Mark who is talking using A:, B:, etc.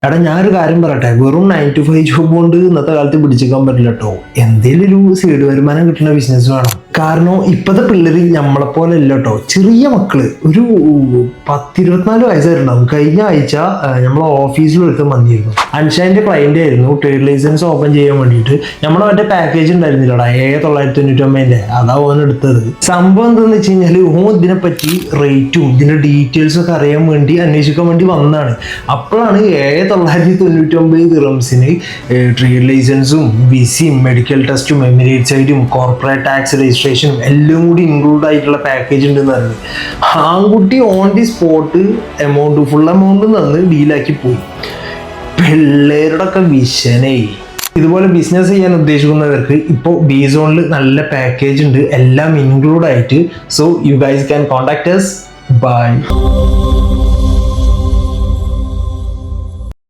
A: എടാ ഞാനൊരു കാര്യം പറയട്ടെ, വെറും 9 to 5 ജോബ് കൊണ്ട് ഇന്നത്തെ കാലത്ത് പിടിച്ചേക്കാൻ പറ്റില്ല കേട്ടോ. എന്തെങ്കിലും ഒരു സൈഡ് വരുമാനം കിട്ടുന്ന ബിസിനസ് വേണം. കാരണം ഇപ്പോഴത്തെ പിള്ളേര് നമ്മളെപ്പോലെ അല്ല കേട്ടോ. ചെറിയ മക്കള് ഒരു 10-24 വയസ്സായിട്ടുണ്ടാവും. കഴിഞ്ഞ ആഴ്ച നമ്മളെ ഓഫീസിൽ ഒരുത്തം വന്നിരുന്നു. അൻഷാന്റെ ക്ലയന്റ് ആയിരുന്നു. ട്രേഡ് ലൈസൻസ് ഓപ്പൺ ചെയ്യാൻ വേണ്ടിയിട്ട് നമ്മളെ മറ്റേ പാക്കേജ് ഉണ്ടായിരുന്നില്ലടാ, 999, അതാ ഓൻ എടുത്തത്. സംഭവം എന്താണെന്ന് വെച്ച് കഴിഞ്ഞാൽ ഓൻ ഇതിനെപ്പറ്റി റേറ്റും ഇതിന്റെ ഡീറ്റെയിൽസും ഒക്കെ അറിയാൻ വേണ്ടി അന്വേഷിക്കാൻ വേണ്ടി വന്നതാണ്. അപ്പോഴാണ് 999 ദിറംസിന് ട്രേഡ് ലൈസൻസും വിസയും മെഡിക്കൽ ടെസ്റ്റും എമിറേറ്റ്സ് ഐഡിയും കോർപ്പറേറ്റ് ടാക്സ് രജിസ്ട്രേഷനും എല്ലാം കൂടി ഇൻക്ലൂഡ് ആയിട്ടുള്ള പാക്കേജ് ഉണ്ടെന്ന് പറഞ്ഞു. ആൺകുട്ടി on the spot full amount തന്ന് ഡീലാക്കി പോയി. പിള്ളേരുടെ ഒക്കെ വിഷനേ. ഇതുപോലെ ബിസിനസ് ചെയ്യാൻ ഉദ്ദേശിക്കുന്നവർക്ക് ഇപ്പോൾ ബീസോണിൽ നല്ല പാക്കേജ് ഉണ്ട്, എല്ലാം ഇൻക്ലൂഡ് ആയിട്ട്. So you guys can contact us. Bye.